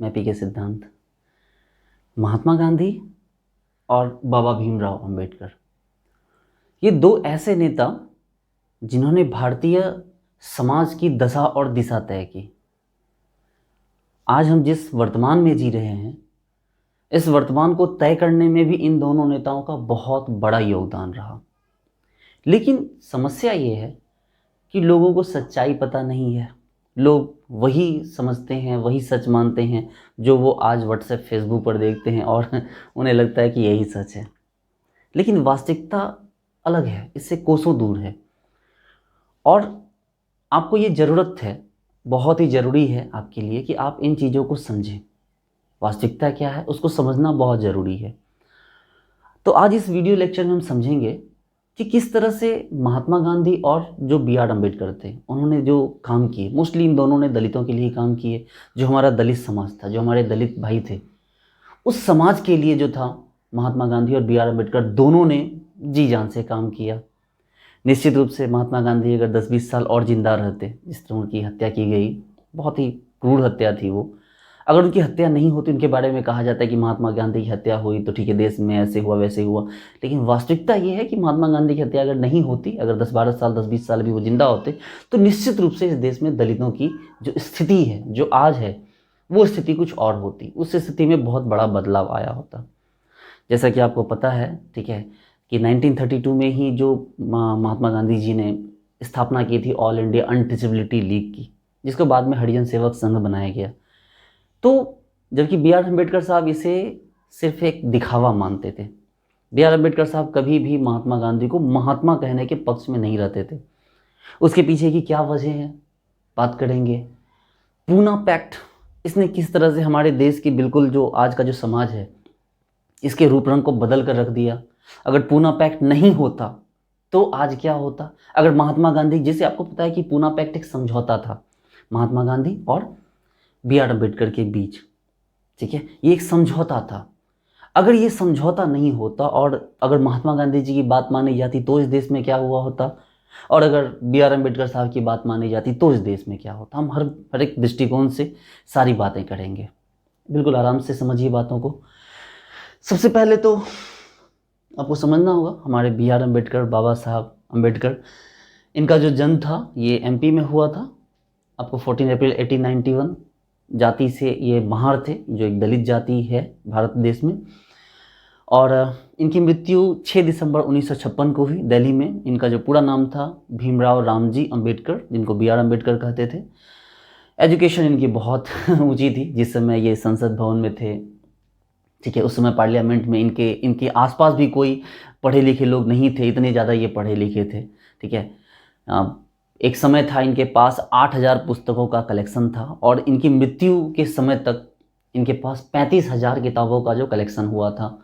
मैं पी के सिद्धांत। महात्मा गांधी और बाबा भीमराव अंबेडकर, ये दो ऐसे नेता जिन्होंने भारतीय समाज की दशा और दिशा तय की। आज हम जिस वर्तमान में जी रहे हैं, इस वर्तमान को तय करने में भी इन दोनों नेताओं का बहुत बड़ा योगदान रहा। लेकिन समस्या ये है कि लोगों को सच्चाई पता नहीं है। लोग वही समझते हैं, वही सच मानते हैं जो वो आज व्हाट्सएप फेसबुक पर देखते हैं और उन्हें लगता है कि यही सच है। लेकिन वास्तविकता अलग है, इससे कोसों दूर है। और आपको ये ज़रूरत है, बहुत ही ज़रूरी है आपके लिए कि आप इन चीज़ों को समझें। वास्तविकता क्या है उसको समझना बहुत ज़रूरी है। तो आज इस वीडियो लेक्चर में हम समझेंगे कि किस तरह से महात्मा गांधी और जो बी आर अम्बेडकर थे, उन्होंने जो काम किए, मोस्टली इन दोनों ने दलितों के लिए काम किए। जो हमारा दलित समाज था, जो हमारे दलित भाई थे, उस समाज के लिए जो था, महात्मा गांधी और बी आर अम्बेडकर दोनों ने जी जान से काम किया। निश्चित रूप से महात्मा गांधी अगर 10-20 साल और जिंदा रहते, जिस तरह उनकी हत्या की गई, बहुत ही क्रूर हत्या थी वो। अगर उनकी हत्या नहीं होती, उनके बारे में कहा जाता है कि महात्मा गांधी की हत्या हुई तो ठीक है, देश में ऐसे हुआ वैसे हुआ। लेकिन वास्तविकता ये है कि महात्मा गांधी की हत्या अगर नहीं होती, अगर 10-12 साल 10-20 साल भी वो जिंदा होते, तो निश्चित रूप से इस देश में दलितों की जो स्थिति है, जो आज है, वो स्थिति कुछ और होती। उस स्थिति में बहुत बड़ा बदलाव आया होता। जैसा कि आपको पता है, ठीक है, कि 1932 में ही जो महात्मा गांधी जी ने स्थापना की थी ऑल इंडिया अनटचेबिलिटी लीग की, जिसको बाद में हरिजन सेवक संघ बनाया गया। तो जबकि बी आर अम्बेडकर साहब इसे सिर्फ एक दिखावा मानते थे। बी आर अम्बेडकर साहब कभी भी महात्मा गांधी को महात्मा कहने के पक्ष में नहीं रहते थे। उसके पीछे की क्या वजह है, बात करेंगे। पूना पैक्ट, इसने किस तरह से हमारे देश की बिल्कुल जो आज का जो समाज है, इसके रूप रंग को बदल कर रख दिया। अगर पूना पैक्ट नहीं होता तो आज क्या होता। अगर महात्मा गांधी, जैसे आपको पता है कि पूना पैक्ट एक समझौता था महात्मा गांधी और बी आर अम्बेडकर के बीच, ठीक है, ये एक समझौता था। अगर ये समझौता नहीं होता और अगर महात्मा गांधी जी की बात मानी जाती तो इस देश में क्या हुआ होता, और अगर बी आर अम्बेडकर साहब की बात मानी जाती तो इस देश में क्या होता। हम हर एक दृष्टिकोण से सारी बातें करेंगे। बिल्कुल आराम से समझिए बातों को। सबसे पहले तो आपको समझना होगा, हमारे बी आर अम्बेडकर, बाबा साहब अम्बेडकर, इनका जो जन्म था ये एमपी में हुआ था। आपको 14 अप्रैल 1891, जाति से ये महार थे, जो एक दलित जाति है भारत देश में। और इनकी मृत्यु 6 दिसंबर 1956 को हुई दिल्ली में। इनका जो पूरा नाम था भीमराव रामजी अम्बेडकर, जिनको बी आर अम्बेडकर कहते थे। एजुकेशन इनकी बहुत ऊंची थी। जिस समय ये संसद भवन में थे, ठीक है, उस समय पार्लियामेंट में इनके आसपास भी कोई पढ़े लिखे लोग नहीं थे, इतने ज़्यादा ये पढ़े लिखे थे, ठीक है। एक समय था इनके पास 8,000 पुस्तकों का कलेक्शन था, और इनकी मृत्यु के समय तक इनके पास 35,000 किताबों का जो कलेक्शन हुआ था।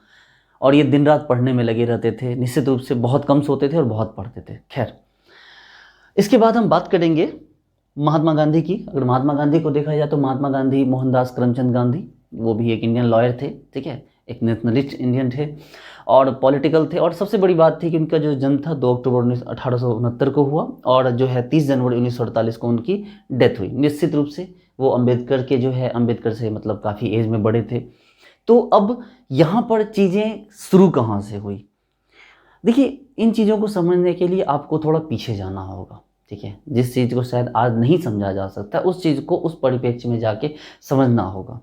और ये दिन रात पढ़ने में लगे रहते थे। निश्चित रूप से बहुत कम सोते थे और बहुत पढ़ते थे। खैर, इसके बाद हम बात करेंगे महात्मा गांधी की। अगर महात्मा गांधी को देखा जाए तो महात्मा गांधी मोहनदास करमचंद गांधी, वो भी एक इंडियन लॉयर थे, ठीक है, एक नेशनलिस्ट इंडियन थे और पॉलिटिकल थे। और सबसे बड़ी बात थी कि उनका जो जन्म था 2 अक्टूबर 1869 को हुआ, और जो है 30 जनवरी 1948 को उनकी डेथ हुई। निश्चित रूप से वो अम्बेडकर के जो है, अम्बेडकर से मतलब काफ़ी एज में बड़े थे। तो अब यहाँ पर चीज़ें शुरू कहाँ से हुई। देखिए, इन चीज़ों को समझने के लिए आपको थोड़ा पीछे जाना होगा, ठीक है। जिस चीज़ को शायद आज नहीं समझा जा सकता, उस चीज़ को उस परिप्रेक्ष्य में जाके समझना होगा।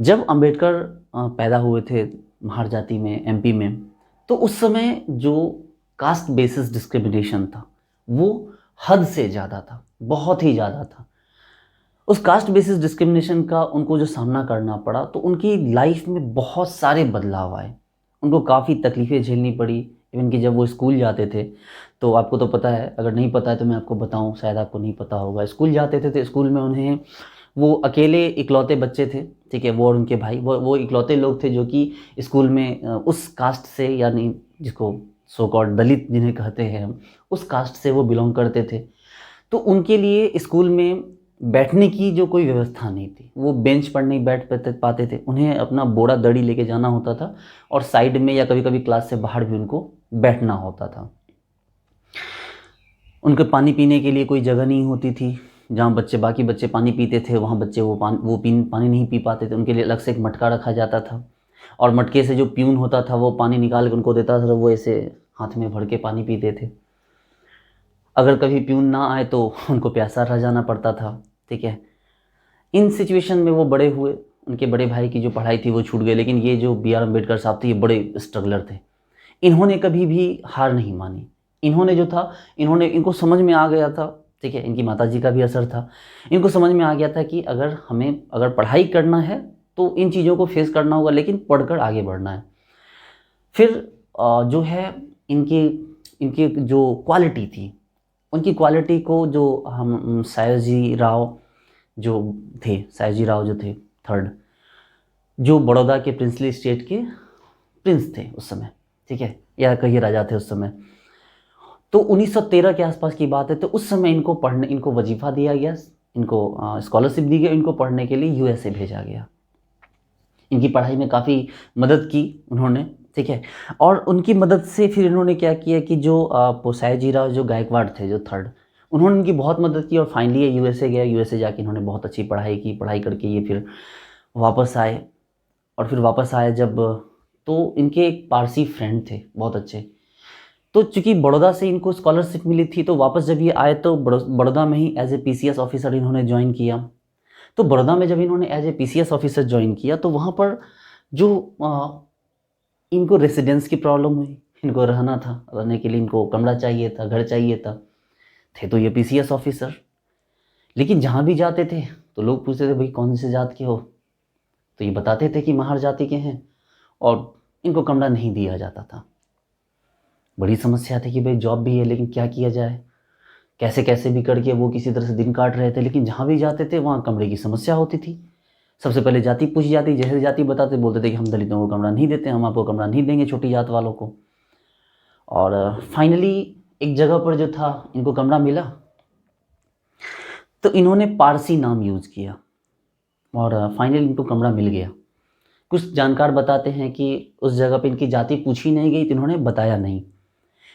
जब अंबेडकर पैदा हुए थे महार जाति में, एमपी में, तो उस समय जो कास्ट बेसिस डिस्क्रिमिनेशन था वो हद से ज़्यादा था, बहुत ही ज़्यादा था। उस कास्ट बेसिस डिस्क्रिमिनेशन का उनको जो सामना करना पड़ा, तो उनकी लाइफ में बहुत सारे बदलाव आए। उनको काफ़ी तकलीफ़ें झेलनी पड़ी। इवन कि जब वो स्कूल जाते थे, तो आपको तो पता है, अगर नहीं पता है तो मैं आपको बताऊं, शायद आपको नहीं पता होगा। स्कूल जाते थे तो स्कूल में उन्हें, वो अकेले इकलौते बच्चे थे, ठीक है, वो और उनके भाई, वो इकलौते लोग थे जो कि स्कूल में उस कास्ट से, यानी जिसको सो कॉल्ड दलित जिन्हें कहते हैं हम, उस कास्ट से वो बिलोंग करते थे। तो उनके लिए स्कूल में बैठने की जो कोई व्यवस्था नहीं थी। वो बेंच पर नहीं बैठ पाते थे। उन्हें अपना बोरा दड़ी लेके जाना होता था, और साइड में या कभी कभी क्लास से बाहर भी उनको बैठना होता था। उनके पानी पीने के लिए कोई जगह नहीं होती थी। जहाँ बच्चे बाकी बच्चे पानी पीते थे वहाँ बच्चे वो पानी नहीं पी पाते थे, उनके लिए अलग से एक मटका रखा जाता था और मटके से जो प्यून होता था वो पानी निकाल के उनको देता था, वो ऐसे हाथ में भर के पानी पीते थे। अगर कभी प्यून ना आए तो उनको प्यासा रह जाना पड़ता था, ठीक है। इन सिचुएशन में वो बड़े हुए, उनके बड़े भाई की जो पढ़ाई थी वो छूट गई, लेकिन ये जो B.R. अम्बेडकर साहब थे ये बड़े स्ट्रगलर थे। इन्होंने कभी भी हार नहीं मानी। इन्होंने जो था, इनको समझ में आ गया था, ठीक है, इनकी माताजी का भी असर था। इनको समझ में आ गया था कि अगर पढ़ाई करना है तो इन चीज़ों को फेस करना होगा, लेकिन पढ़कर आगे बढ़ना है। फिर जो है इनकी जो क्वालिटी थी, उनकी क्वालिटी को जो हम सयाजी राव जो थे थर्ड, जो बड़ौदा के प्रिंसली स्टेट के प्रिंस थे उस समय, ठीक है, या कहिए राजा थे उस समय। तो 1913 के आसपास की बात है। तो उस समय इनको वजीफ़ा दिया गया, इनको स्कॉलरशिप दी गई, इनको पढ़ने के लिए USA भेजा गया। इनकी पढ़ाई में काफ़ी मदद की उन्होंने, ठीक है। और उनकी मदद से फिर इन्होंने क्या किया कि जो सयाजीराव जो गायकवाड़ थे, जो थर्ड, उन्होंने इनकी बहुत मदद की और फाइनली ये USA गया। USA जाके इन्होंने बहुत अच्छी पढ़ाई की। पढ़ाई करके ये फिर वापस आए, और फिर वापस आए जब, तो इनके एक पारसी फ्रेंड थे बहुत अच्छे। तो चूँकि बड़ौदा से इनको स्कॉलरशिप मिली थी, तो वापस जब ये आए तो बड़ौदा में ही एज ए PCS ऑफिसर इन्होंने ज्वाइन किया। तो बड़ौदा में जब इन्होंने as a PCS officer join किया तो वहाँ पर जो इनको रेसिडेंस की प्रॉब्लम हुई। इनको रहना था, रहने के लिए इनको कमरा चाहिए था, घर चाहिए था। थे तो ये PCS ऑफिसर, लेकिन जहाँ भी जाते थे तो लोग पूछते थे भाई कौन से जात के हो, तो ये बताते थे कि महार जाति के हैं, और इनको कमरा नहीं दिया जाता था। बड़ी समस्या थी कि भाई जॉब भी है लेकिन क्या किया जाए, कैसे कैसे भी करके वो किसी तरह से दिन काट रहे थे, लेकिन जहाँ भी जाते थे वहाँ कमरे की समस्या होती थी। सबसे पहले जाति पूछी जाती, जैसे जाति बताते बोलते थे कि हम दलितों को कमरा नहीं देते, हम आपको कमरा नहीं देंगे, छोटी जात वालों को। और फाइनली एक जगह पर जो था इनको कमरा मिला, तो इन्होंने पारसी नाम यूज़ किया और फाइनली इनको कमरा मिल गया। कुछ जानकार बताते हैं कि उस जगह पे इनकी जाति पूछी नहीं गई तो इन्होंने बताया नहीं,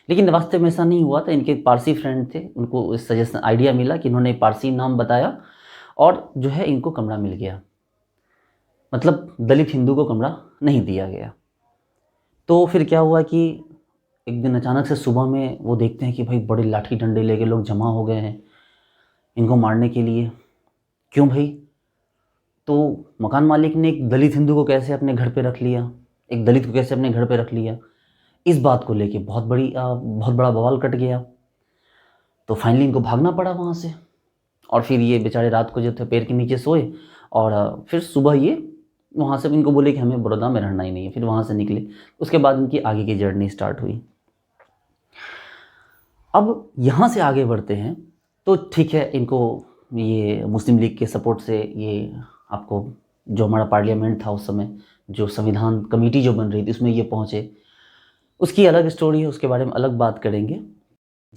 लेकिन वास्तव में ऐसा नहीं हुआ था। इनके पारसी फ्रेंड थे, उनको इस सजेशन आइडिया मिला कि इन्होंने पारसी नाम बताया और जो है इनको कमरा मिल गया, मतलब दलित हिंदू को कमरा नहीं दिया गया। तो फिर क्या हुआ कि एक दिन अचानक से सुबह में वो देखते हैं कि भाई बड़े लाठी डंडे लेके लोग जमा हो गए हैं इनको मारने के लिए। क्यों भाई? तो मकान मालिक ने एक दलित हिंदू को कैसे अपने घर पे रख लिया, एक दलित को कैसे अपने घर पे रख लिया, इस बात को लेके बहुत बड़ा बवाल कट गया। तो फाइनली इनको भागना पड़ा वहाँ से, और फिर ये बेचारे रात को जो थे पेड़ के नीचे सोए, और फिर सुबह ये वहाँ से इनको बोले कि हमें बड़ौदा में रहना ही नहीं है। फिर वहाँ से निकले। उसके बाद इनकी आगे की जर्नी स्टार्ट हुई। अब यहाँ से आगे बढ़ते हैं तो ठीक है, इनको ये मुस्लिम लीग के सपोर्ट से ये आपको जो हमारा पार्लियामेंट था उस समय, जो संविधान कमेटी जो बन रही थी उसमें ये पहुँचे। उसकी अलग स्टोरी है, उसके बारे में अलग बात करेंगे।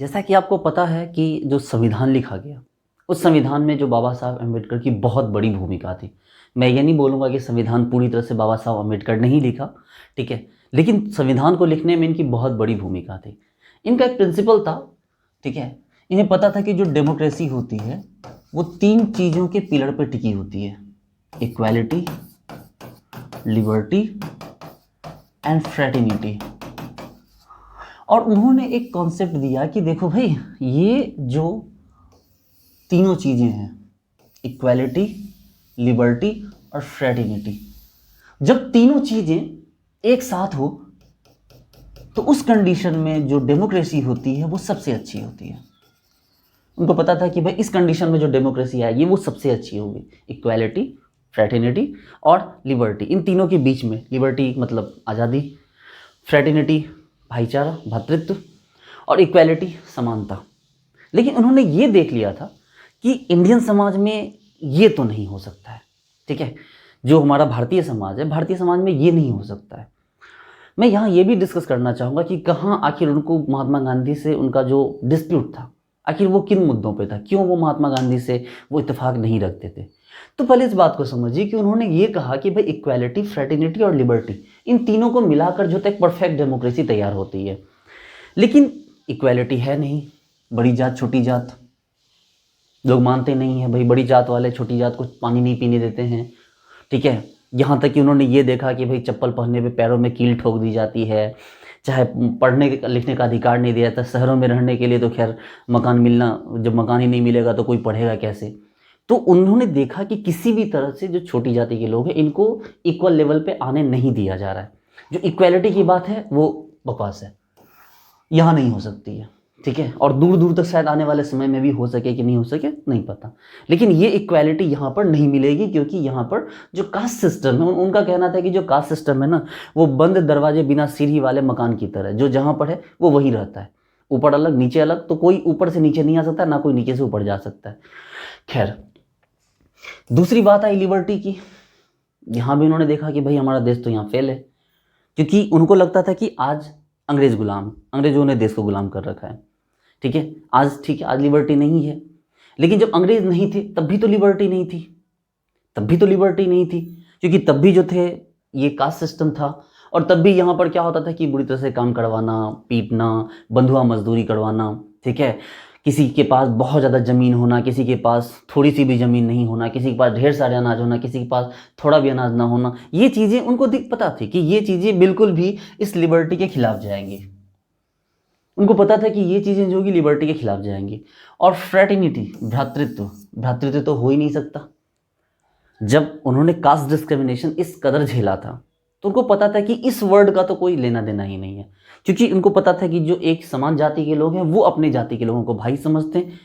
जैसा कि आपको पता है कि जो संविधान लिखा गया, उस संविधान में जो बाबा साहब अम्बेडकर की बहुत बड़ी भूमिका थी। मैं ये नहीं बोलूँगा कि संविधान पूरी तरह से बाबा साहब अम्बेडकर ने ही लिखा, ठीक है, लेकिन संविधान को लिखने में इनकी बहुत बड़ी भूमिका थी। इनका एक प्रिंसिपल था, ठीक है, इन्हें पता था कि जो डेमोक्रेसी होती है वो 3 चीज़ों के पिलर पर टिकी होती है: इक्वालिटी, लिबर्टी एंड फ्रेटर्निटी। और उन्होंने एक कॉन्सेप्ट दिया कि देखो भाई, ये जो तीनों चीज़ें हैं, इक्वालिटी, लिबर्टी और फ्रेटर्निटी, जब तीनों चीज़ें एक साथ हो तो उस कंडीशन में जो डेमोक्रेसी होती है वो सबसे अच्छी होती है। उनको पता था कि भाई इस कंडीशन में जो डेमोक्रेसी आएगी वो सबसे अच्छी होगी। इक्वालिटी, फ्रेटर्निटी और लिबर्टी, इन तीनों के बीच में, लिबर्टी मतलब आज़ादी, फ्रेटर्निटी भाईचारा, भ्रातृत्व, और इक्वालिटी समानता। लेकिन उन्होंने ये देख लिया था कि इंडियन समाज में ये तो नहीं हो सकता है, ठीक है, जो हमारा भारतीय समाज है, भारतीय समाज में ये नहीं हो सकता है। मैं यहाँ ये भी डिस्कस करना चाहूँगा कि कहाँ आखिर उनको महात्मा गांधी से उनका जो डिस्प्यूट था, आखिर वो किन मुद्दों पे था, क्यों वो महात्मा गांधी से वो इत्तेफाक नहीं रखते थे। तो पहले इस बात को समझिए कि उन्होंने ये कहा कि भाई इक्वालिटी, फ्रेटर्निटी और लिबर्टी, इन तीनों को मिलाकर जो तक परफेक्ट डेमोक्रेसी तैयार होती है। लेकिन इक्वालिटी है नहीं, बड़ी जात छोटी जात, लोग मानते नहीं हैं भाई, बड़ी जात वाले छोटी जात को पानी नहीं पीने देते हैं, ठीक है। यहाँ तक कि उन्होंने ये देखा कि भाई चप्पल पहनने पे पैरों में कील ठोक दी जाती है, चाहे पढ़ने लिखने का अधिकार नहीं दिया जाता। शहरों में रहने के लिए तो खैर मकान मिलना, जब मकान ही नहीं मिलेगा तो कोई पढ़ेगा कैसे। तो उन्होंने देखा कि किसी भी तरह से जो छोटी जाति के लोग हैं इनको इक्वल लेवल पे आने नहीं दिया जा रहा है। जो इक्वालिटी की बात है वो बकवास है, यहाँ नहीं हो सकती है, ठीक है। और दूर दूर तक शायद आने वाले समय में भी हो सके कि नहीं हो सके नहीं पता, लेकिन ये इक्वालिटी यहाँ पर नहीं मिलेगी, क्योंकि यहाँ पर जो कास्ट सिस्टम है, उनका कहना था कि जो कास्ट सिस्टम है ना, वो बंद दरवाजे बिना सीढ़ी वाले मकान की तरह, जो जहाँ पर है वो वही रहता है, ऊपर अलग नीचे अलग, तो कोई ऊपर से नीचे नहीं आ सकता, ना कोई नीचे से ऊपर जा सकता है। खैर, दूसरी बात आई लिबर्टी की। यहाँ भी उन्होंने देखा कि भाई हमारा देश तो यहाँ फेल है, क्योंकि उनको लगता था कि आज अंग्रेजों ने देश को गुलाम कर रखा है, ठीक है। ठीक है, आज लिबर्टी नहीं है, लेकिन जब अंग्रेज नहीं थे तब भी तो लिबर्टी नहीं थी, क्योंकि तब भी जो थे ये कास्ट सिस्टम था। और तब भी यहाँ पर क्या होता था कि बुरी तरह से काम करवाना, पीटना, बंधुआ मजदूरी करवाना, ठीक है। किसी के पास बहुत ज़्यादा ज़मीन होना, किसी के पास थोड़ी सी भी ज़मीन नहीं होना, किसी के पास ढेर सारे अनाज होना, किसी के पास थोड़ा भी अनाज ना होना, ये चीज़ें उनको पता थी कि ये चीज़ें बिल्कुल भी इस लिबर्टी के खिलाफ जाएंगी। उनको पता था कि ये चीज़ें जो होगी लिबर्टी के खिलाफ जाएंगी। और फ्रेटर्निटी, भ्रातृत्व तो हो ही नहीं सकता। जब उन्होंने कास्ट डिस्क्रिमिनेशन इस कदर झेला था तो उनको पता था कि इस वर्ड का तो कोई लेना देना ही नहीं है, क्योंकि उनको पता था कि जो एक समान जाति के लोग हैं वो अपने जाति के लोगों को भाई समझते हैं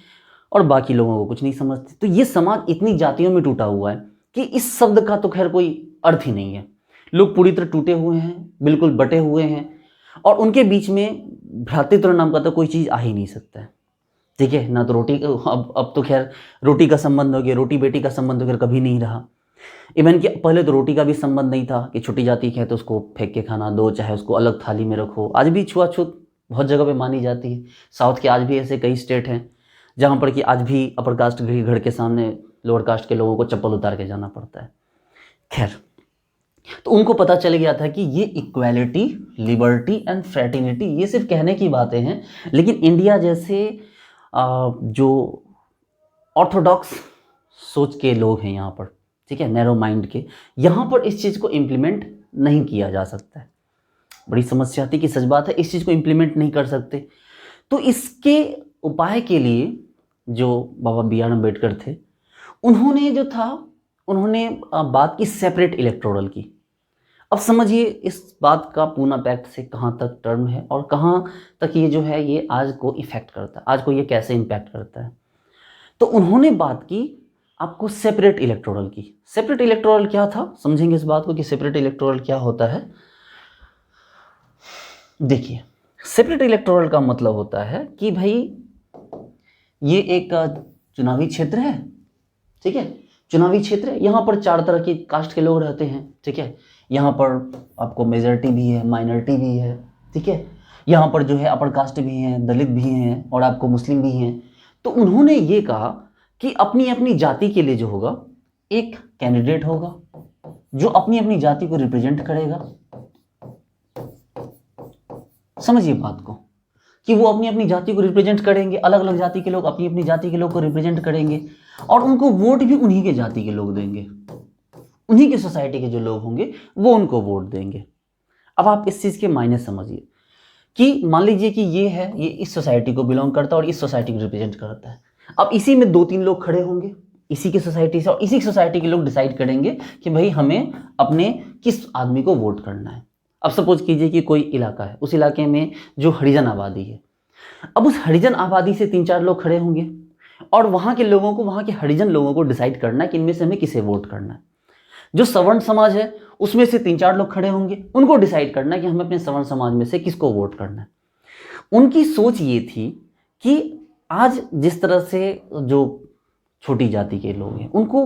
और बाकी लोगों को कुछ नहीं समझते। तो ये समाज इतनी जातियों में टूटा हुआ है कि इस शब्द का तो खैर कोई अर्थ ही नहीं है। लोग पूरी तरह टूटे हुए हैं, बिल्कुल बटे हुए हैं, और उनके बीच में भ्रातृत्व नाम का तो कोई चीज़ आ ही नहीं सकता है, ठीक है ना। तो रोटी, अब तो खैर रोटी का संबंध हो गया, रोटी बेटी का संबंध तो खैर कभी नहीं रहा। इवन कि पहले तो रोटी का भी संबंध नहीं था कि छोटी जाति की है तो उसको फेंक के खाना दो, चाहे उसको अलग थाली में रखो। आज भी छुआछूत बहुत जगह पे मानी जाती है। साउथ के आज भी ऐसे कई स्टेट हैं जहाँ पर कि आज भी अपर कास्ट के घर के सामने लोअर कास्ट के लोगों को चप्पल उतार के जाना पड़ता है। खैर, तो उनको पता चल गया था कि ये इक्वालिटी, लिबर्टी एंड फ्रेटर्निटी ये सिर्फ कहने की बातें हैं, लेकिन इंडिया जैसे जो ऑर्थोडॉक्स सोच के लोग हैं यहाँ पर, ठीक है, नैरो माइंड के, यहाँ पर इस चीज़ को इम्प्लीमेंट नहीं किया जा सकता है। बड़ी समस्या थी कि सच बात है, इस चीज़ को इम्प्लीमेंट नहीं कर सकते। तो इसके उपाय के लिए जो बाबा बी आर अम्बेडकर थे, उन्होंने जो था, उन्होंने बात की सेपरेट इलेक्टोरल की। अब समझिए इस बात का पूना पैक्ट से कहाँ तक टर्म है और कहाँ तक ये जो है ये आज को इफेक्ट करता है, आज को ये कैसे इम्पैक्ट करता है। तो उन्होंने बात की आपको सेपरेट इलेक्टोरल की। सेपरेट इलेक्टोरल क्या था, समझेंगे इस बात को कि सेपरेट इलेक्टोरल क्या होता है। देखिए, सेपरेट इलेक्टोरल का मतलब होता है कि भाई ये एक चुनावी क्षेत्र है, ठीक है, चुनावी क्षेत्र है, यहाँ पर 4 तरह की कास्ट के लोग रहते हैं, ठीक है। यहाँ पर आपको मेजॉरिटी भी है, माइनॉरिटी भी है, ठीक है। यहाँ पर जो है अपर कास्ट भी हैं, दलित भी हैं और आपको मुस्लिम भी हैं। तो उन्होंने ये कहा कि अपनी अपनी जाति के लिए जो होगा एक कैंडिडेट होगा जो अपनी अपनी जाति को रिप्रेजेंट करेगा। समझिए बात को कि वो अपनी अपनी जाति को रिप्रेजेंट करेंगे, अलग अलग जाति के लोग अपनी अपनी जाति के लोग को रिप्रेजेंट करेंगे और उनको वोट भी उन्हीं के जाति के लोग देंगे, उन्हीं के सोसाइटी के जो लोग होंगे वो उनको वोट देंगे। अब आप इस चीज़ के मायने समझिए कि मान लीजिए कि ये इस सोसाइटी को बिलोंग करता है और इस सोसाइटी को रिप्रेजेंट करता है। अब इसी में 2-3 लोग खड़े होंगे इसी की सोसाइटी से और इसी सोसाइटी के लोग डिसाइड करेंगे कि भाई हमें अपने किस आदमी को वोट करना है। अब सपोज कीजिए कि कोई इलाका है, उस इलाके में जो हरिजन आबादी है, अब उस हरिजन आबादी से 3-4 लोग खड़े होंगे और वहाँ के लोगों को, वहाँ के हरिजन लोगों को डिसाइड करना है कि इनमें से हमें किसे वोट करना है। जो सवर्ण समाज है उसमें से 3-4 लोग खड़े होंगे, उनको डिसाइड करना है कि हमें अपने सवर्ण समाज में से किसको वोट करना है। उनकी सोच ये थी कि आज जिस तरह से जो छोटी जाति के लोग हैं उनको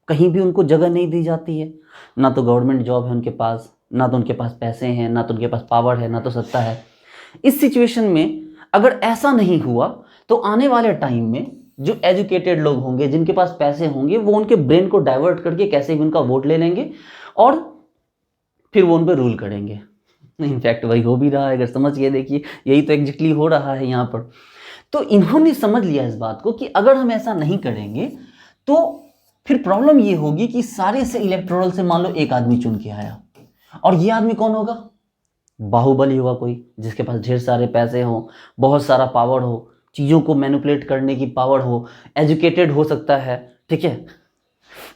कहीं भी उनको जगह नहीं दी जाती है, ना तो गवर्नमेंट जॉब है उनके पास, ना तो उनके पास पैसे हैं, ना तो उनके पास पावर है, ना तो सत्ता है। इस सिचुएशन में अगर ऐसा नहीं हुआ तो आने वाले टाइम में जो एजुकेटेड लोग होंगे, जिनके पास पैसे होंगे, वो उनके ब्रेन को डाइवर्ट करके कैसे भी उनका वोट ले लेंगे और फिर वो उन पर रूल करेंगे। इनफैक्ट वही हो भी रहा है, अगर समझ के देखिए, यही तो एग्जैक्टली हो रहा है यहाँ पर। तो इन्होंने समझ लिया इस बात को कि अगर हम ऐसा नहीं करेंगे तो फिर प्रॉब्लम ये होगी कि सारे से इलेक्टोरल से मान लो एक आदमी चुन के आया, और ये आदमी कौन होगा? बाहुबली होगा कोई, जिसके पास ढेर सारे पैसे हो, बहुत सारा पावर हो, चीज़ों को मैनिपुलेट करने की पावर हो, एजुकेटेड हो सकता है, ठीक है,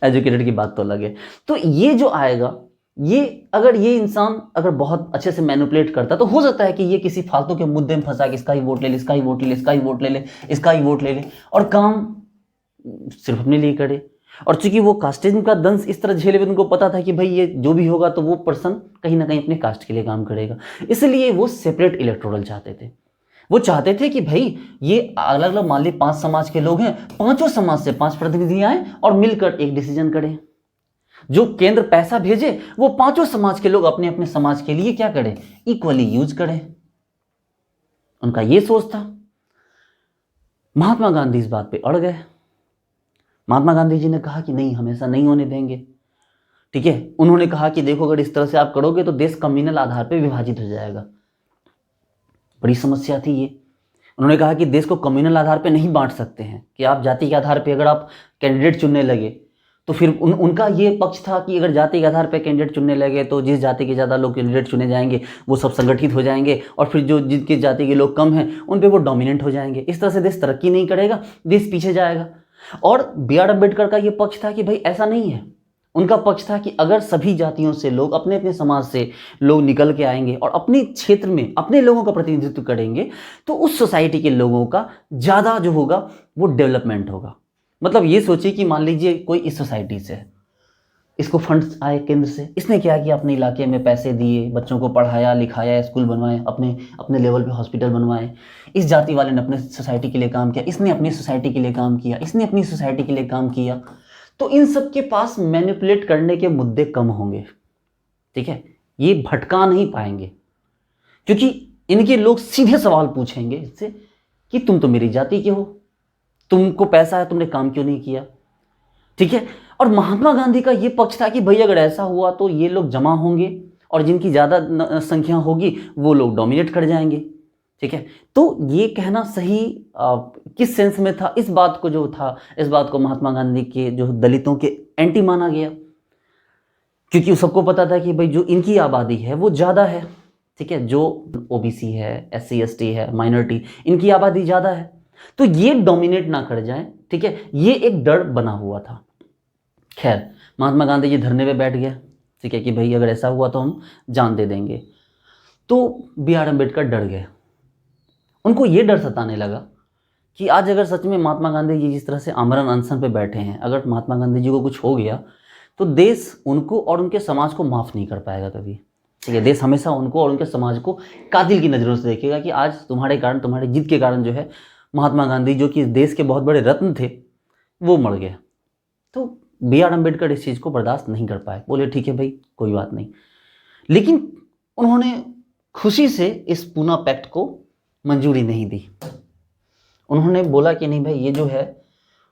एजुकेटेड की बात तो अलग है। तो ये जो आएगा, ये अगर ये इंसान अगर बहुत अच्छे से मैनिपुलेट करता तो हो सकता है कि ये किसी फालतू के मुद्दे में फंसा कि इसका ही वोट ले ले, इसका ही वोट ले ले, इसका ही वोट ले ले, इसका ही वोट ले ले, और काम सिर्फ अपने लिए करे। और चूंकि वो कास्टिज्म का दंश इस तरह झेले हुए, उनको पता था कि भाई ये जो भी होगा तो वो पर्सन कहीं ना कहीं अपने कास्ट के लिए काम करेगा, इसलिए वो सेपरेट इलेक्टोरल चाहते थे। वो चाहते थे कि भाई ये अलग अलग मान ली 5 समाज के लोग हैं, 5 समाज से 5 प्रतिनिधि आए और मिलकर एक डिसीजन करें। जो केंद्र पैसा भेजे वो 5 समाज के लोग अपने अपने समाज के लिए क्या करें, इक्वली यूज करें। उनका ये सोच था। महात्मा गांधी इस बात पे अड़ गए। महात्मा गांधी जी ने कहा कि नहीं, हम ऐसा नहीं होने देंगे, ठीक है। उन्होंने कहा कि देखो, अगर इस तरह से आप करोगे तो देश कम्युनल आधार पे विभाजित हो जाएगा। बड़ी समस्या थी ये। उन्होंने कहा कि देश को कम्युनल आधार पे नहीं बांट सकते हैं, कि आप जाति के आधार पे अगर आप कैंडिडेट चुनने लगे तो फिर उनका ये पक्ष था कि अगर जाति के आधार पे कैंडिडेट चुनने लगे तो जिस जाति के ज़्यादा लोग कैंडिडेट चुने जाएंगे वो सब संगठित हो जाएंगे, और फिर जो जिनकी जाति के लोग कम हैं उन पे वो डोमिनेंट हो जाएंगे। इस तरह से देश तरक्की नहीं करेगा, देश पीछे जाएगा। और B.R. अम्बेडकर का ये पक्ष था कि भाई ऐसा नहीं है। उनका पक्ष था कि अगर सभी जातियों से लोग, अपने अपने समाज से लोग निकल के आएंगे और अपने क्षेत्र में अपने लोगों का प्रतिनिधित्व करेंगे तो उस सोसाइटी के लोगों का ज़्यादा जो होगा वो डेवलपमेंट होगा। मतलब ये सोचिए कि मान लीजिए कोई इस सोसाइटी से, इसको फंड्स आए केंद्र से, इसने क्या किया, अपने इलाके में पैसे दिए, बच्चों को पढ़ाया लिखाया, स्कूल बनवाए, अपने अपने लेवल पे हॉस्पिटल बनवाए। इस जाति वाले ने अपने सोसाइटी के लिए काम किया, इसने अपनी सोसाइटी के लिए काम किया, इसने अपनी सोसाइटी के लिए काम किया। तो इन सब के पास मैनिपुलेट करने के मुद्दे कम होंगे, ठीक है। ये भटका नहीं पाएंगे क्योंकि इनके लोग सीधे सवाल पूछेंगे इससे कि तुम तो मेरी जाति के हो, तुमको पैसा है, तुमने काम क्यों नहीं किया, ठीक है। और महात्मा गांधी का ये पक्ष था कि भाई अगर ऐसा हुआ तो ये लोग जमा होंगे और जिनकी ज़्यादा संख्या होगी वो लोग डोमिनेट कर जाएंगे, ठीक है। तो ये कहना सही किस सेंस में था, इस बात को जो था, इस बात को महात्मा गांधी के जो दलितों के एंटी माना गया, क्योंकि सबको पता था कि भाई जो इनकी आबादी है वो ज़्यादा है, ठीक है। जो OBC है, SC ST है, माइनॉरिटी, इनकी आबादी ज़्यादा है, तो ये डोमिनेट ना कर जाए, ठीक है। ये एक डर बना हुआ था। खैर, महात्मा गांधी जी धरने पे बैठ गए, ठीक है, कि भाई अगर ऐसा हुआ तो हम जान दे देंगे। तो B.R. अम्बेडकर डर गए। उनको ये डर सताने लगा कि आज अगर सच में महात्मा गांधी जी जिस तरह से आमरण अनशन पे बैठे हैं, अगर महात्मा गांधी जी को कुछ हो गया तो देश उनको और उनके समाज को माफ़ नहीं कर पाएगा कभी, ठीक है। देश हमेशा उनको और उनके समाज को कातिल की नज़रों से देखेगा कि आज तुम्हारे कारण, तुम्हारी जिद के कारण जो है महात्मा गांधी, जो कि देश के बहुत बड़े रत्न थे, वो मर गए। तो B.R. अम्बेडकर इस चीज़ को बर्दाश्त नहीं कर पाए, बोले ठीक है भाई कोई बात नहीं। लेकिन उन्होंने खुशी से इस पूना पैक्ट को मंजूरी नहीं दी। उन्होंने बोला कि नहीं भाई, ये जो है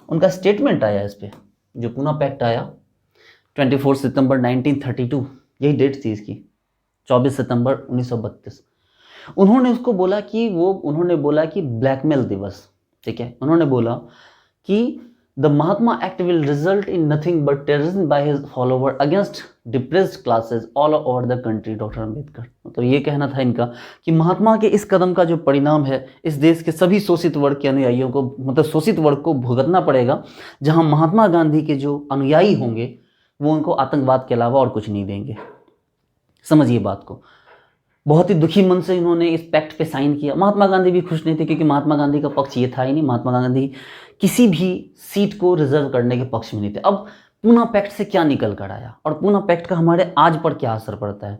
उनका स्टेटमेंट आया इस पर, जो पूना पैक्ट आया 24 सितंबर 1932, यही डेट थी इसकी, 24 सितंबर 1932। उन्होंने उसको बोला कि उन्होंने बोला कि ब्लैकमेल दिवस, ठीक है। उन्होंने बोला कि the Mahatma act will result in nothing but terrorism by his follower against depressed classes all over the country. Doctor Ambedkar, मतलब ये कहना था इनका कि महात्मा के इस कदम का जो परिणाम है, इस देश के सभी शोषित वर्ग के अनुयायियों को, मतलब शोषित वर्ग को भुगतना पड़ेगा, जहां महात्मा गांधी के जो अनुयायी होंगे वो उनको आतंकवाद के अलावा और कुछ नहीं देंगे। समझिए बात को। बहुत ही दुखी मन से इन्होंने इस पैक्ट पे साइन किया। महात्मा गांधी भी खुश नहीं थे, क्योंकि महात्मा गांधी का पक्ष ये था ही नहीं, महात्मा गांधी किसी भी सीट को रिजर्व करने के पक्ष में नहीं थे। अब पूना पैक्ट से क्या निकल कर आया और पूना पैक्ट का हमारे आज पर क्या असर पड़ता है?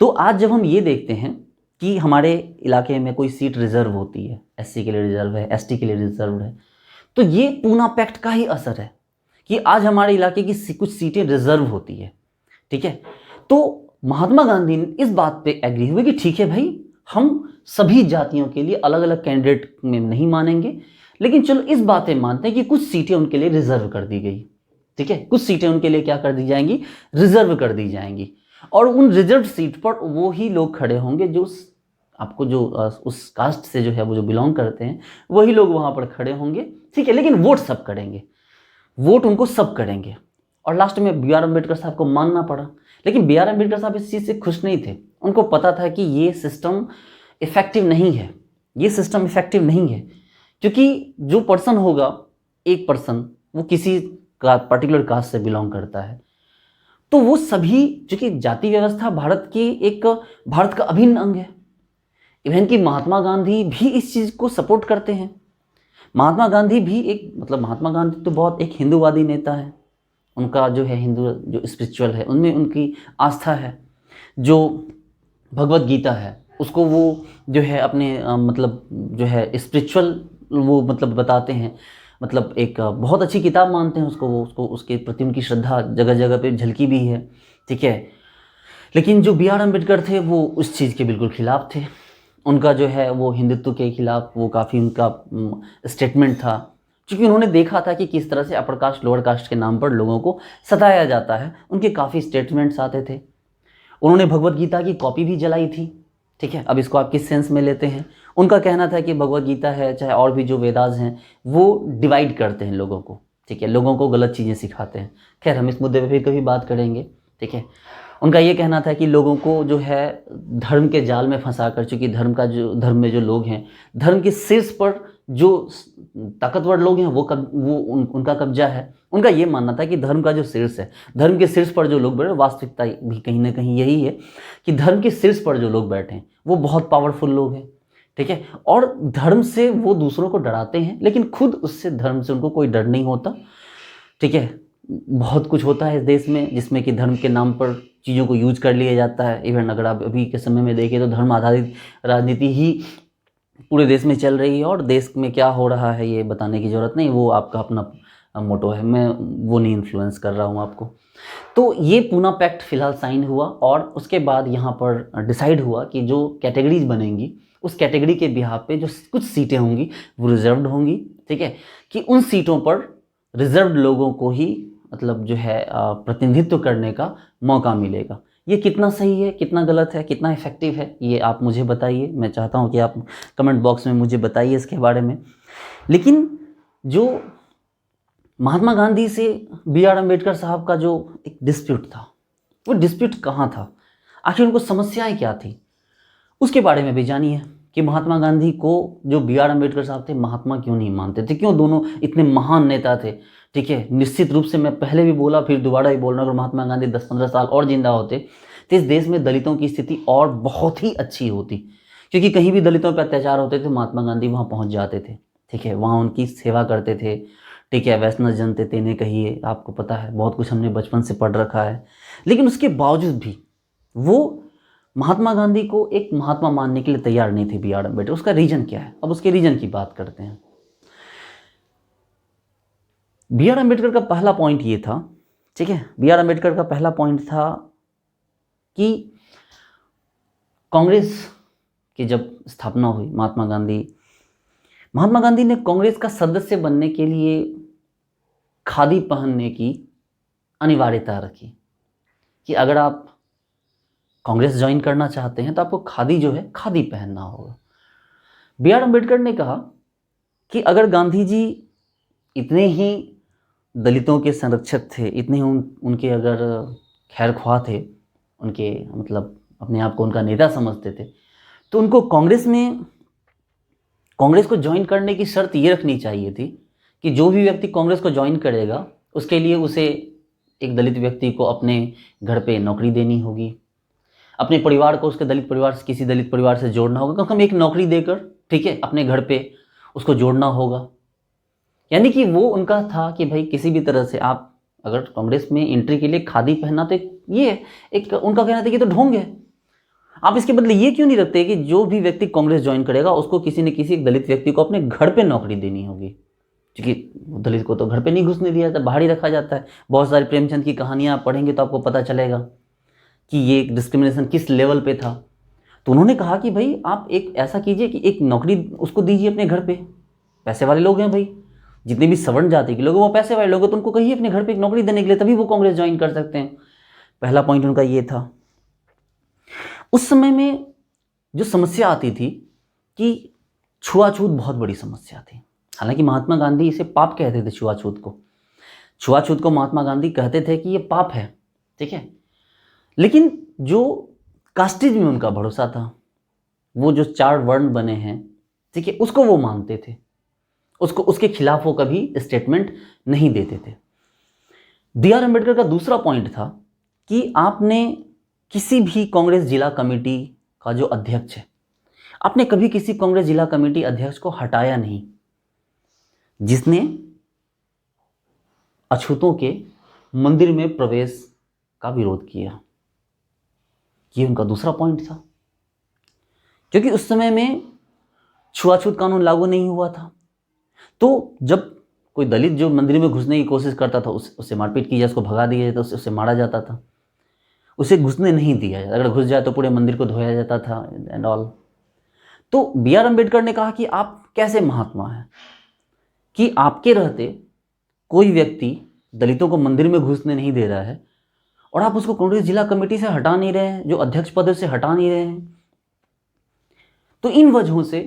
तो आज जब हम ये देखते हैं कि हमारे इलाके में कोई सीट रिजर्व होती है, SC के लिए रिजर्व है, ST के लिए रिजर्व है, तो ये पूना पैक्ट का ही असर है कि आज हमारे इलाके की कुछ सीटें रिजर्व होती है, ठीक है। तो महात्मा गांधी इस बात पे एग्री हुए कि ठीक है भाई, हम सभी जातियों के लिए अलग अलग कैंडिडेट में नहीं मानेंगे, लेकिन चलो इस बात पे मानते हैं कि कुछ सीटें उनके लिए रिजर्व कर दी गई, ठीक है। कुछ सीटें उनके लिए क्या कर दी जाएंगी, रिजर्व कर दी जाएंगी, और उन रिजर्व सीट पर वो ही लोग खड़े होंगे जो आपको जो उस कास्ट से जो है वो जो बिलोंग करते हैं वही लोग वहाँ पर खड़े होंगे, ठीक है, लेकिन वोट सब करेंगे, वोट उनको सब करेंगे। और लास्ट में बी आर अम्बेडकर साहब को मानना पड़ा। लेकिन बी आर अम्बेडकर साहब इस चीज़ से खुश नहीं थे। उनको पता था कि ये सिस्टम इफ़ेक्टिव नहीं है, ये सिस्टम इफ़ेक्टिव नहीं है, क्योंकि जो पर्सन होगा, एक पर्सन, वो किसी का पर्टिकुलर कास्ट से बिलोंग करता है, तो वो सभी, चूँकि जाति व्यवस्था भारत की एक, भारत का अभिन्न अंग है। इवन कि महात्मा गांधी भी इस चीज़ को सपोर्ट करते हैं। महात्मा गांधी भी एक, मतलब महात्मा गांधी तो बहुत एक हिंदूवादी नेता है। उनका जो है हिंदू जो स्पिरिचुअल है उनमें उनकी आस्था है। जो भगवत गीता है उसको वो जो है अपने मतलब जो है स्पिरिचुअल वो मतलब बताते हैं, मतलब एक बहुत अच्छी किताब मानते हैं उसको, वो उसको उसके प्रति उनकी श्रद्धा जगह जगह पे झलकी भी है, ठीक है। लेकिन जो बी आर अम्बेडकर थे वो उस चीज़ के बिल्कुल खिलाफ थे। उनका जो है वो हिंदुत्व के खिलाफ वो काफ़ी उनका स्टेटमेंट था, क्योंकि उन्होंने देखा था कि किस तरह से अपर कास्ट लोअर कास्ट के नाम पर लोगों को सताया जाता है। उनके काफ़ी स्टेटमेंट्स आते थे। उन्होंने भगवत गीता की कॉपी भी जलाई थी, ठीक है। अब इसको आप किस सेंस में लेते हैं। उनका कहना था कि भगवत गीता है, चाहे और भी जो वेदास हैं, वो डिवाइड करते हैं लोगों को, ठीक है, लोगों को गलत चीज़ें सिखाते हैं। खैर हम इस मुद्दे पे फिर कभी बात करेंगे, ठीक है। उनका ये कहना था कि लोगों को जो है धर्म के जाल में फंसा कर, चूँकि धर्म में जो लोग हैं, धर्म के शीर्ष पर जो ताकतवर लोग हैं वो उनका कब्जा है। उनका ये मानना था कि धर्म का जो शीर्ष है, धर्म के शीर्ष पर जो लोग बैठे, वास्तविकता भी कहीं ना कहीं यही है कि धर्म के शीर्ष पर जो लोग बैठे हैं वो बहुत पावरफुल लोग हैं, ठीक है। और धर्म से वो दूसरों को डराते हैं, लेकिन खुद उससे, धर्म से उनको कोई डर नहीं होता, ठीक है। बहुत कुछ होता है इस देश में जिसमें कि धर्म के नाम पर चीज़ों को यूज कर लिया जाता है। इवन अगर आप अभी के समय में देखें तो धर्म आधारित राजनीति ही पूरे देश में चल रही है, और देश में क्या हो रहा है ये बताने की ज़रूरत नहीं, वो आपका अपना मोटो है, मैं वो नहीं इन्फ्लुएंस कर रहा हूँ आपको। तो ये पूना पैक्ट फिलहाल साइन हुआ, और उसके बाद यहाँ पर डिसाइड हुआ कि जो कैटेगरीज बनेंगी उस कैटेगरी के बिहाफ पे जो कुछ सीटें होंगी वो रिजर्व्ड होंगी, ठीक है, कि उन सीटों पर रिजर्व्ड लोगों को ही मतलब जो है प्रतिनिधित्व करने का मौका मिलेगा। ये कितना सही है, कितना गलत है, कितना इफेक्टिव है, ये आप मुझे बताइए। मैं चाहता हूँ कि आप कमेंट बॉक्स में मुझे बताइए इसके बारे में। लेकिन जो महात्मा गांधी से बी आर अम्बेडकर साहब का जो एक डिस्प्यूट था, वो डिस्प्यूट कहाँ था, आखिर उनको समस्याएं क्या थी, उसके बारे में भी जानिए कि महात्मा गांधी को जो बी आर अम्बेडकर साहब थे महात्मा क्यों नहीं मानते थे, क्यों दोनों इतने महान नेता थे, ठीक है। निश्चित रूप से मैं पहले भी बोला, फिर दोबारा भी बोल रहा हूँ, अगर महात्मा गांधी 10-15 साल और जिंदा होते तो इस देश में दलितों की स्थिति और बहुत ही अच्छी होती, क्योंकि कहीं भी दलितों पर अत्याचार होते थे महात्मा गांधी वहाँ पहुँच जाते थे, ठीक है, वहाँ उनकी सेवा करते थे, ठीक है। वैष्णव जनते तेने कहिए, आपको पता है बहुत कुछ हमने बचपन से पढ़ रखा है। लेकिन उसके बावजूद भी वो महात्मा गांधी को एक महात्मा मानने के लिए तैयार नहीं थे बी आर अम्बेडकर। उसका रीजन क्या है, अब उसके रीजन की बात करते हैं। बी आर अम्बेडकर का पहला पॉइंट ये था, ठीक है, बी आर अम्बेडकर का पहला पॉइंट था कि कांग्रेस की जब स्थापना हुई, महात्मा गांधी ने कांग्रेस का सदस्य बनने के लिए खादी पहनने की अनिवार्यता रखी कि अगर आप कांग्रेस ज्वाइन करना चाहते हैं तो आपको खादी जो है खादी पहनना होगा। बी आर अम्बेडकर ने कहा कि अगर गांधी जी इतने ही दलितों के संरक्षक थे, इतने ही उनके अगर खैर ख्वाह थे, उनके मतलब अपने आप को उनका नेता समझते थे, तो उनको कांग्रेस को ज्वाइन करने की शर्त ये रखनी चाहिए थी कि जो भी व्यक्ति कांग्रेस को ज्वाइन करेगा उसके लिए उसे एक दलित व्यक्ति को अपने घर पे नौकरी देनी होगी, अपने परिवार को उसके दलित परिवार से, किसी दलित परिवार से जोड़ना होगा, कम से कम एक नौकरी देकर, ठीक है, अपने घर पे उसको जोड़ना होगा। यानी कि वो उनका था कि भाई किसी भी तरह से आप अगर कांग्रेस में एंट्री के लिए खादी पहनना, तो ये एक उनका कहना था कि तो ढोंग है। आप इसके बदले ये क्यों नहीं रखते कि जो भी व्यक्ति कांग्रेस ज्वाइन करेगा उसको किसी न किसी एक दलित व्यक्ति को अपने घर पे नौकरी देनी होगी, क्योंकि दलित को तो घर पे नहीं घुसने दिया जाता, बाहर ही रखा जाता है। बहुत सारी प्रेमचंद की कहानियाँ आप पढ़ेंगे तो आपको पता चलेगा कि ये डिस्क्रिमिनेशन किस लेवल पे था। तो उन्होंने कहा कि भाई आप एक ऐसा कीजिए कि एक नौकरी उसको दीजिए अपने घर पे, पैसे वाले लोग हैं भाई, जितने भी सवर्ण जाति के लोग हैं वो पैसे वाले लोग हैं, तो उनको कहिए अपने घर पे एक नौकरी देने के लिए, तभी वो कांग्रेस ज्वाइन कर सकते हैं। पहला पॉइंट उनका ये था। उस समय में जो समस्या आती थी कि छुआछूत बहुत बड़ी समस्या थी। हालांकि महात्मा गांधी इसे पाप कहते थे, छुआछूत को महात्मा गांधी कहते थे कि ये पाप है, ठीक है। लेकिन जो कास्टिज में उनका भरोसा था, वो जो 4 वर्ण बने हैं, ठीक है, उसको वो मानते थे, उसके खिलाफ वो कभी स्टेटमेंट नहीं देते थे। बी आर अम्बेडकर का दूसरा पॉइंट था कि आपने किसी भी कांग्रेस जिला कमेटी का जो अध्यक्ष है, आपने कभी किसी कांग्रेस जिला कमेटी अध्यक्ष को हटाया नहीं जिसने अछूतों के मंदिर में प्रवेश का विरोध किया। ये उनका दूसरा पॉइंट था, क्योंकि उस समय में छुआछूत कानून लागू नहीं हुआ था। तो जब कोई दलित जो मंदिर में घुसने की कोशिश करता था, उससे मारपीट की जाए, उसको भगा दिया जाता, उसे मारा जाता था, उसे घुसने नहीं दिया जाता। अगर घुस जाए तो पूरे मंदिर को धोया जाता था एंड ऑल। तो बी आर अम्बेडकर ने कहा कि आप कैसे महात्मा हैं कि आपके रहते कोई व्यक्ति दलितों को मंदिर में घुसने नहीं दे रहा है और आप उसको कांग्रेस जिला कमेटी से हटा नहीं रहे हैं, जो अध्यक्ष पद से हटा नहीं रहे हैं। तो इन वजहों से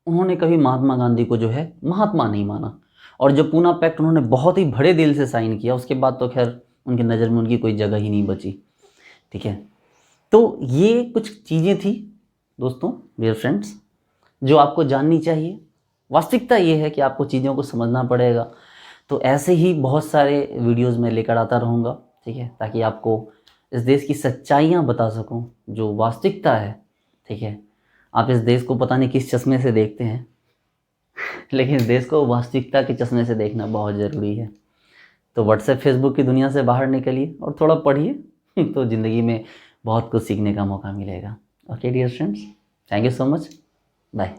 उन्होंने कभी महात्मा गांधी को जो है महात्मा नहीं माना। और जब पूना पैक्ट उन्होंने बहुत ही बड़े दिल से साइन किया, उसके बाद तो खैर उनकी नज़र में उनकी कोई जगह ही नहीं बची, ठीक है। तो ये कुछ चीज़ें थी दोस्तों, डियर फ्रेंड्स, जो आपको जाननी चाहिए। वास्तविकता ये है कि आपको चीज़ों को समझना पड़ेगा। तो ऐसे ही बहुत सारे वीडियोस मैं लेकर आता रहूँगा, ठीक है, ताकि आपको इस देश की सच्चाइयाँ बता सकूँ, जो वास्तविकता है, ठीक है। आप इस देश को पता नहीं किस चश्मे से देखते हैं, लेकिन इस देश को वास्तविकता के चश्मे से देखना बहुत ज़रूरी है। तो व्हाट्सएप फेसबुक की दुनिया से बाहर निकलिए और थोड़ा पढ़िए तो ज़िंदगी में बहुत कुछ सीखने का मौका मिलेगा। Okay dear friends, thank you so much, bye.